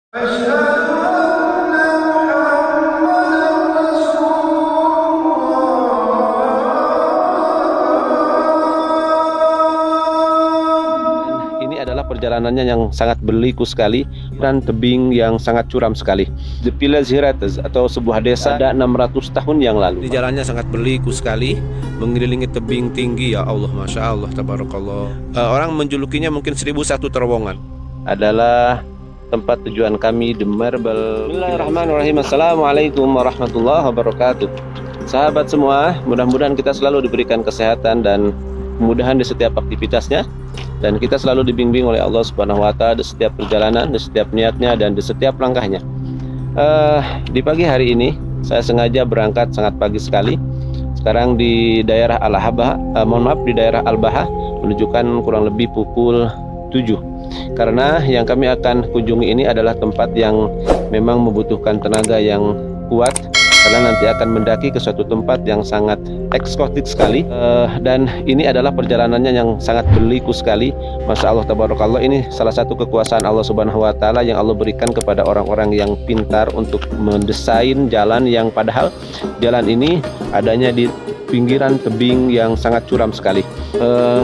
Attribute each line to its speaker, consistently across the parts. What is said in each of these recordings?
Speaker 1: أشهد أن محمدا رسول الله.
Speaker 2: Ini adalah perjalanannya yang sangat berliku sekali dan tebing yang sangat curam sekali. The Village Hirates atau sebuah desa ada 600 tahun yang lalu. Di jalannya sangat berliku sekali, mengelilingi tebing tinggi. Ya Allah, Masya Allah, Tabarakallah. Orang menjulukinya mungkin 1001 terowongan. Adalah tempat tujuan kami, The Marble. Bismillahirrahmanirrahim. Assalamualaikum warahmatullahi wabarakatuh. Sahabat semua, mudah-mudahan kita selalu diberikan kesehatan dan kemudahan di setiap aktivitasnya, dan kita selalu dibimbing oleh Allah Subhanahu wa Ta'ala di setiap perjalanan, di setiap niatnya, dan di setiap langkahnya. Di pagi hari ini saya sengaja berangkat sangat pagi sekali. Sekarang di daerah di daerah Al-Baha, menunjukkan kurang lebih pukul 7. Karena yang kami akan kunjungi ini adalah tempat yang memang membutuhkan tenaga yang kuat, karena nanti akan mendaki ke suatu tempat yang sangat eksotik sekali, dan ini adalah perjalanannya yang sangat berliku sekali. Masya Allah, Tabarakallah. Ini salah satu kekuasaan Allah Subhanahu wa Ta'ala yang Allah berikan kepada orang-orang yang pintar untuk mendesain jalan yang padahal jalan ini adanya di pinggiran tebing yang sangat curam sekali.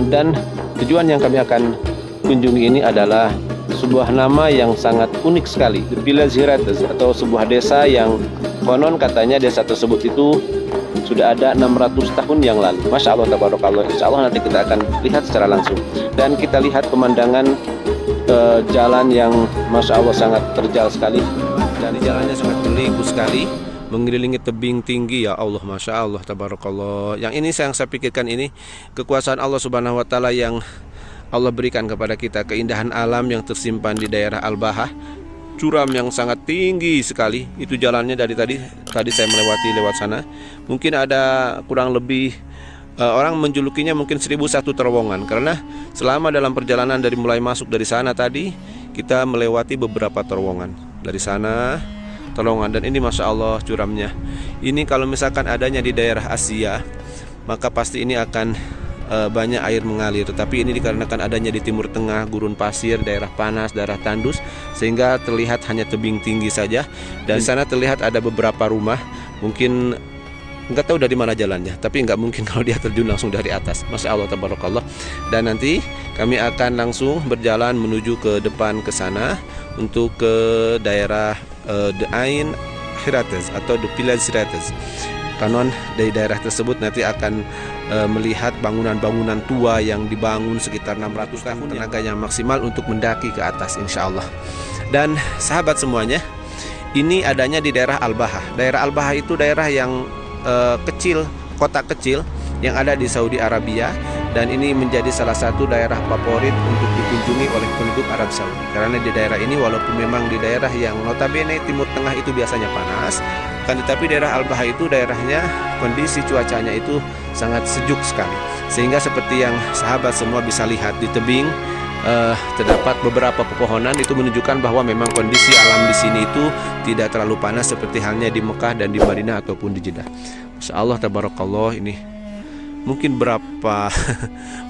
Speaker 2: Dan tujuan yang kami akan kunjungi ini adalah sebuah nama yang sangat unik sekali, The Village Hirates atau sebuah desa yang konon katanya desa tersebut itu sudah ada 600 tahun yang lalu. Masya Allah, Tabarakallah. Insya Allah nanti kita akan lihat secara langsung, dan kita lihat pemandangan jalan yang Masya Allah sangat terjal sekali, dan jalannya sangat berliku sekali, mengelilingi tebing tinggi. Ya Allah, Masya Allah, Tabarakallah. Yang ini yang saya pikirkan, ini kekuasaan Allah Subhanahu wa Ta'ala yang Allah berikan kepada kita, keindahan alam yang tersimpan di daerah Al-Baha, curam yang sangat tinggi sekali. Itu jalannya dari tadi saya melewati lewat sana. Mungkin ada kurang lebih orang menjulukinya mungkin 1001 terowongan, karena selama dalam perjalanan dari mulai masuk dari sana tadi, kita melewati beberapa terowongan dari sana terowongan. Dan ini Masya Allah curamnya. Ini kalau misalkan adanya di daerah Asia, maka pasti ini akan banyak air mengalir, tetapi ini dikarenakan adanya di timur tengah, gurun pasir, daerah panas, daerah tandus, sehingga terlihat hanya tebing tinggi saja. Dan di sana terlihat ada beberapa rumah. Mungkin nggak tahu dari mana jalannya, tapi nggak mungkin kalau dia terjun langsung dari atas. Masya Allah, Tabarakallah. Dan nanti kami akan langsung berjalan menuju ke depan ke sana untuk ke daerah The Ain Hirates atau The Village Hirates. Kanon dari daerah tersebut nanti akan melihat bangunan-bangunan tua yang dibangun sekitar 600 tahun, tenaganya maksimal untuk mendaki ke atas, insya Allah. Dan sahabat semuanya, ini adanya di daerah Al-Baha. Daerah Al-Baha itu daerah yang kecil, kota kecil yang ada di Saudi Arabia, dan ini menjadi salah satu daerah favorit untuk dikunjungi oleh penduduk Arab Saudi. Karena di daerah ini, walaupun memang di daerah yang notabene timur tengah itu biasanya panas, kan tetapi daerah Al-Baha itu daerahnya kondisi cuacanya itu sangat sejuk sekali, sehingga seperti yang sahabat semua bisa lihat di tebing terdapat beberapa pepohonan. Itu menunjukkan bahwa memang kondisi alam di sini itu tidak terlalu panas seperti halnya di Mekah dan di Madinah ataupun di Jeddah. Masya Allah, Tabarakallah. Ini mungkin berapa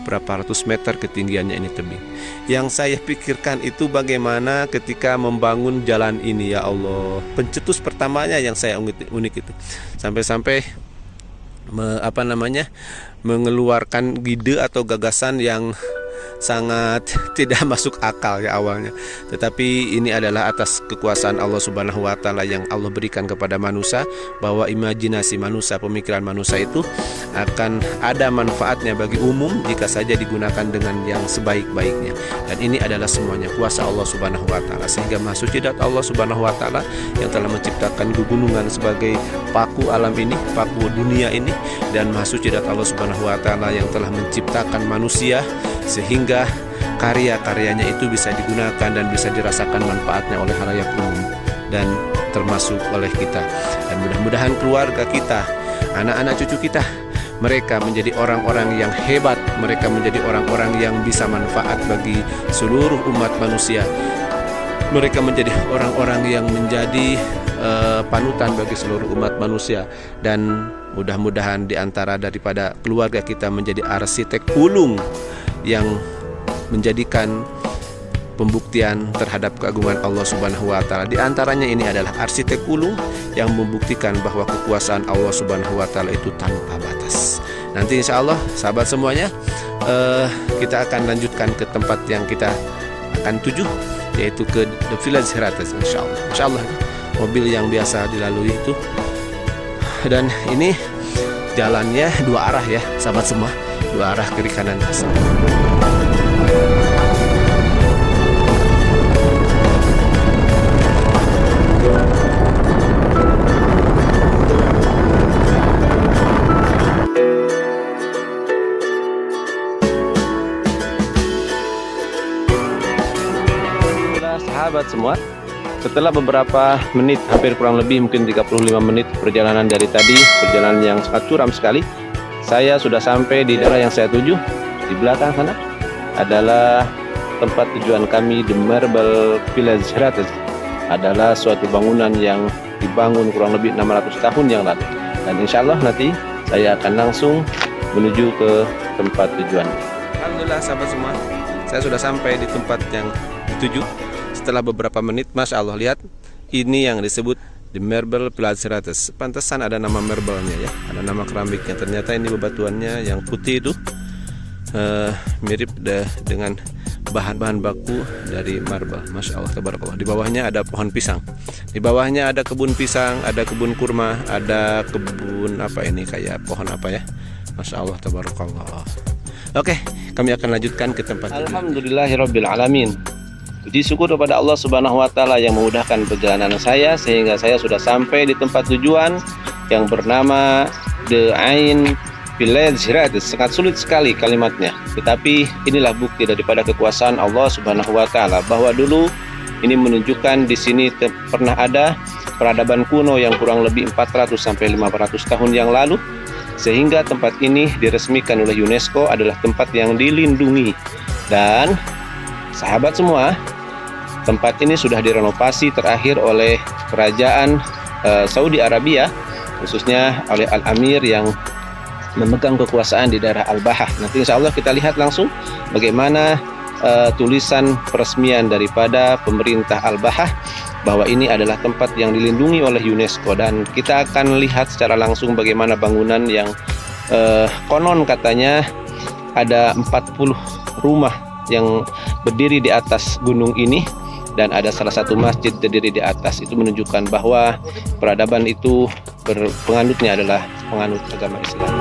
Speaker 2: ratus meter ketinggiannya ini tebing. Yang saya pikirkan itu bagaimana ketika membangun jalan ini, ya Allah. Pencetus pertamanya yang saya unik itu, sampai-sampai mengeluarkan ide atau gagasan yang sangat tidak masuk akal ya awalnya. Tetapi ini adalah atas kekuasaan Allah Subhanahu wa Ta'ala yang Allah berikan kepada manusia, bahwa imajinasi manusia, pemikiran manusia itu akan ada manfaatnya bagi umum jika saja digunakan dengan yang sebaik-baiknya. Dan ini adalah semuanya kuasa Allah Subhanahu wa Ta'ala, sehingga mahsucidat Allah Subhanahu wa Ta'ala yang telah menciptakan pegunungan sebagai paku alam ini, paku dunia ini, dan mahsucidat Allah Subhanahu wa Ta'ala yang telah menciptakan manusia sehingga karya-karyanya itu bisa digunakan dan bisa dirasakan manfaatnya oleh halayak umum dan termasuk oleh kita. Dan mudah-mudahan keluarga kita, anak-anak cucu kita, mereka menjadi orang-orang yang hebat, mereka menjadi orang-orang yang bisa manfaat bagi seluruh umat manusia, mereka menjadi orang-orang yang menjadi panutan bagi seluruh umat manusia. Dan mudah-mudahan di antara daripada keluarga kita menjadi arsitek ulung yang menjadikan pembuktian terhadap keagungan Allah Subhanahu wa taala. Di antaranya ini adalah arsitek ulung yang membuktikan bahwa kekuasaan Allah Subhanahu wa taala itu tanpa batas. Nanti insya Allah sahabat semuanya, kita akan lanjutkan ke tempat yang kita akan tuju, yaitu ke The Village Hirates insya Allah. Insya Allah mobil yang biasa dilalui itu. Dan ini jalannya dua arah ya sahabat semua, dua arah kiri kanan. Sahabat semua, setelah beberapa menit, hampir kurang lebih mungkin 35 menit perjalanan dari tadi, perjalanan yang sangat curam sekali, saya sudah sampai di daerah yang saya tuju. Di belakang sana adalah tempat tujuan kami, The Marble Village Hirates. Adalah suatu bangunan yang dibangun kurang lebih 600 tahun yang lalu. Dan insya Allah nanti saya akan langsung menuju ke tempat tujuan. Alhamdulillah sahabat semua, saya sudah sampai di tempat yang dituju. Setelah beberapa menit, Masya Allah, lihat, ini yang disebut The Marble Village Hirates. Pantesan ada nama marble-nya ya, ada nama keramiknya. Ternyata ini bebatuannya yang putih itu mirip dengan bahan-bahan baku dari marble. Masya Allah, tabarakallah. Di bawahnya ada pohon pisang, di bawahnya ada kebun pisang, ada kebun kurma, ada kebun apa ini, kayak pohon apa ya. Masya Allah, tabarakallah. Oke, kami akan lanjutkan ke tempat. Alhamdulillahirabbil alamin. Puji syukur kepada Allah Subhanahu wa taala yang memudahkan perjalanan saya sehingga saya sudah sampai di tempat tujuan yang bernama The Ain Village Hirates. Sangat sulit sekali kalimatnya, tetapi inilah bukti daripada kekuasaan Allah Subhanahu wa taala bahwa dulu ini menunjukkan di sini pernah ada peradaban kuno yang kurang lebih 400 sampai 500 tahun yang lalu, sehingga tempat ini diresmikan oleh UNESCO adalah tempat yang dilindungi. Dan sahabat semua, tempat ini sudah direnovasi terakhir oleh kerajaan Saudi Arabia, khususnya oleh Al-Amir yang memegang kekuasaan di daerah Al-Bahah. Nanti insya Allah kita lihat langsung bagaimana tulisan peresmian daripada pemerintah Al-Bahah bahwa ini adalah tempat yang dilindungi oleh UNESCO. Dan kita akan lihat secara langsung bagaimana bangunan yang konon katanya ada 40 rumah yang berdiri di atas gunung ini, dan ada salah satu masjid berdiri di atas. Itu menunjukkan bahwa peradaban itu penganutnya adalah penganut agama Islam.